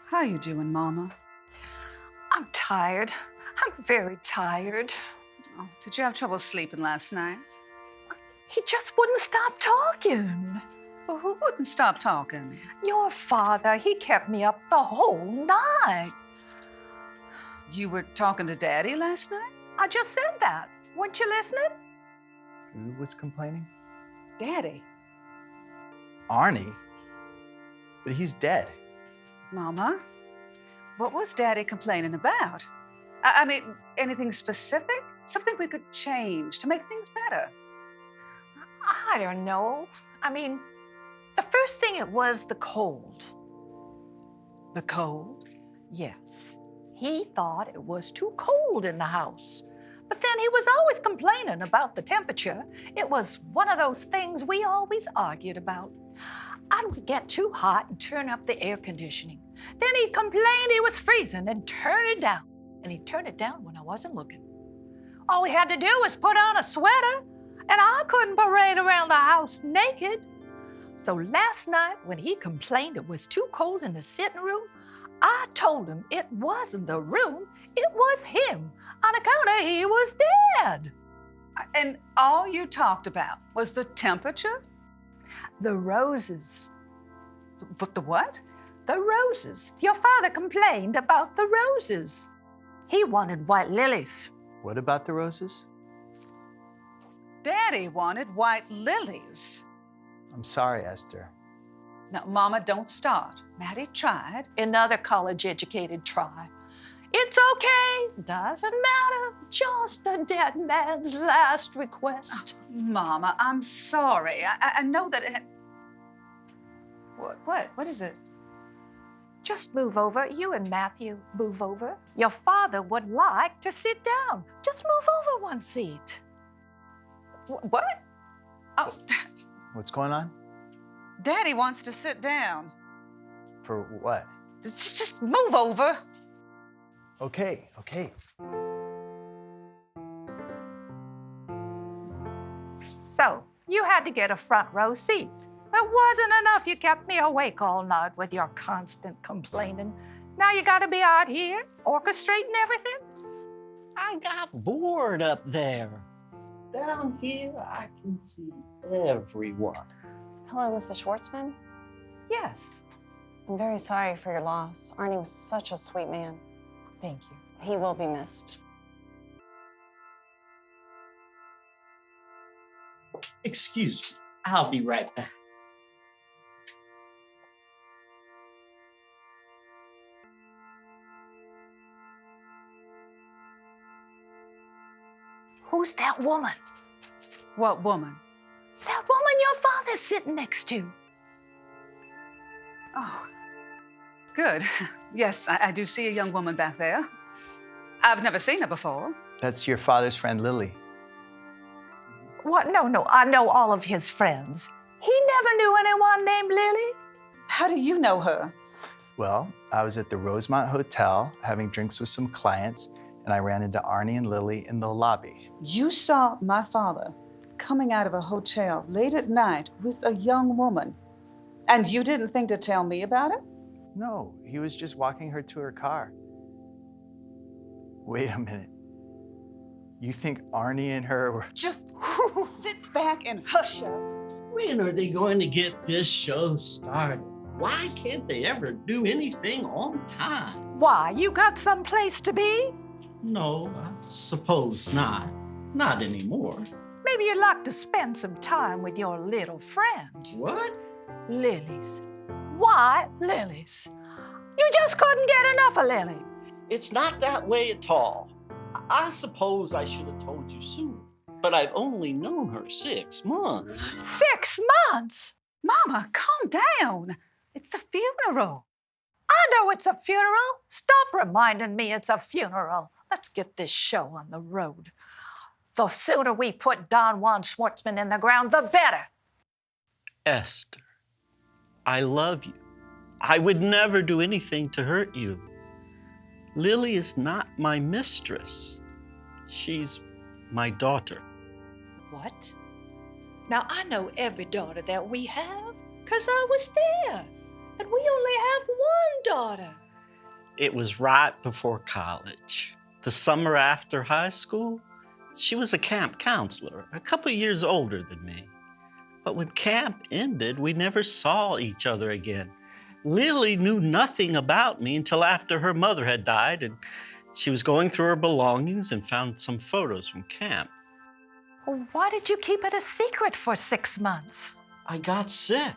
How you doing, Mama? I'm tired. I'm very tired. Oh, did you have trouble sleeping last night? He just wouldn't stop talking. Well, who wouldn't stop talking? Your father, he kept me up the whole night. You were talking to Daddy last night? I just said that. Weren't you listening? Who was complaining? Daddy. Arnie? But he's dead. Mama, what was Daddy complaining about? I mean, anything specific? Something we could change to make things better? I don't know. I mean, the first thing it was the cold. The cold? Yes. He thought it was too cold in the house. But then he was always complaining about the temperature. It was one of those things we always argued about. I would get too hot and turn up the air conditioning. Then he'd complain he was freezing and turn it down. And he'd turn it down when I wasn't looking. All he had to do was put on a sweater, and I couldn't parade around the house naked. So last night, when he complained it was too cold in the sitting room, I told him it wasn't the room, it was him, on account of he was dead. And all you talked about was the temperature? The roses. But the what? The roses. Your father complained about the roses. He wanted white lilies. What about the roses? Daddy wanted white lilies. I'm sorry, Esther. Now, Mama, don't start. Maddie tried. Another college-educated try. It's okay, doesn't matter, just a dead man's last request. Mama, I'm sorry. I know that it... What? What is it? Just move over, you and Matthew, move over. Your father would like to sit down. Just move over one seat. What? Oh, What's going on? Daddy wants to sit down. For what? Just move over. Okay. So, you had to get a front row seat. It wasn't enough you kept me awake all night with your constant complaining. Now you gotta be out here, orchestrating everything? I got bored up there. Down here, I can see everyone. Hello, Mrs. Schwartzman. Yes, I'm very sorry for your loss. Arnie was such a sweet man. thank you. He will be missed. Excuse me, I'll be right back. Who's that woman? What woman? That woman your father's sitting next to. Oh, good. Yes, I do see a young woman back there. I've never seen her before. That's your father's friend, Lily. What? No, I know all of his friends. He never knew anyone named Lily. How do you know her? Well, I was at the Rosemont Hotel having drinks with some clients, and I ran into Arnie and Lily in the lobby. You saw my father coming out of a hotel late at night with a young woman, and you didn't think to tell me about it? No, he was just walking her to her car. Wait a minute. You think Arnie and her were... Just sit back and hush up. When are they going to get this show started? Why can't they ever do anything on time? Why, you got someplace to be? No, I suppose not. Not anymore. Maybe you'd like to spend some time with your little friend. What? Lilies. Why lilies? You just couldn't get enough of Lily. It's not that way at all. I suppose I should have told you sooner, but I've only known her 6 months. 6 months? Mama, calm down. It's a funeral. I know it's a funeral. Stop reminding me it's a funeral. Let's get this show on the road. The sooner we put Don Juan Schwartzman in the ground, the better. Esther, I love you. I would never do anything to hurt you. Lily is not my mistress. She's my daughter. What? Now, I know every daughter that we have, 'cause I was there. And we only have one daughter. It was right before college. The summer after high school, she was a camp counselor, a couple years older than me. But when camp ended, we never saw each other again. Lily knew nothing about me until after her mother had died, and she was going through her belongings and found some photos from camp. Well, why did you keep it a secret for 6 months? I got sick.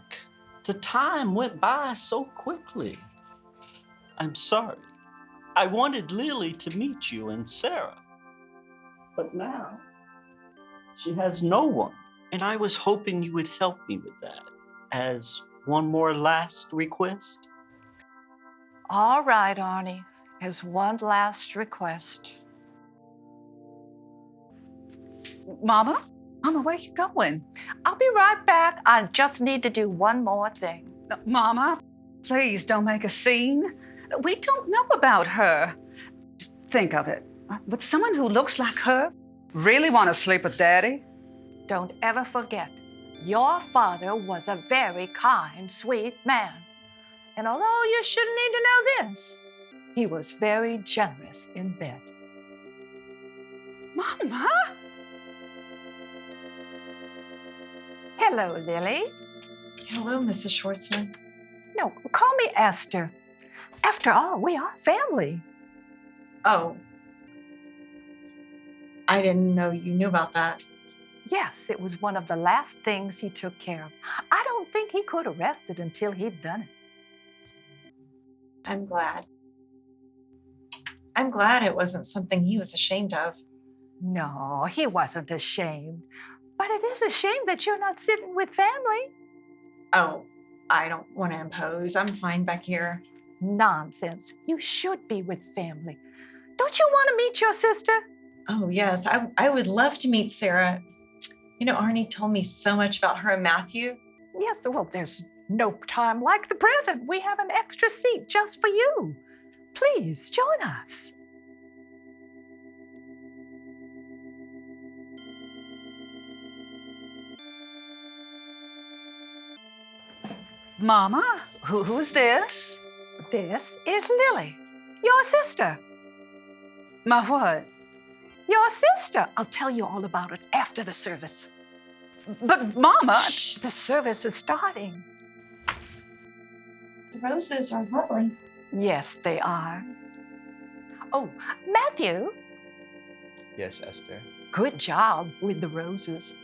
The time went by so quickly. I'm sorry. I wanted Lily to meet you and Sarah. But now, she has no one. And I was hoping you would help me with that as one more last request. All right, Arnie. Here's one last request. Mama? Mama, where you going? I'll be right back. I just need to do one more thing. No, Mama, please don't make a scene. We don't know about her. Just think of it. Would someone who looks like her really want to sleep with Daddy? Don't ever forget, your father was a very kind, sweet man. And although you shouldn't need to know this, he was very generous in bed. Mama? Hello, Lily. Hello, Mrs. Schwartzman. No, call me Esther. After all, we are family. Oh. I didn't know you knew about that. Yes, it was one of the last things he took care of. I don't think he could arrest it until he'd done it. I'm glad. I'm glad it wasn't something he was ashamed of. No, he wasn't ashamed. But it is a shame that you're not sitting with family. Oh, I don't want to impose. I'm fine back here. Nonsense. You should be with family. Don't you want to meet your sister? Oh, yes. I would love to meet Sarah. You know, Arnie told me so much about her and Matthew. Yes, well, there's no time like the present. We have an extra seat just for you. Please join us. Mama, who's this? This is Lily, your sister. My what? Your sister. I'll tell you all about it after the service. But Mama... Shh, the service is starting. The roses are lovely. Yes, they are. Oh, Matthew, Yes, Esther. good job with the roses.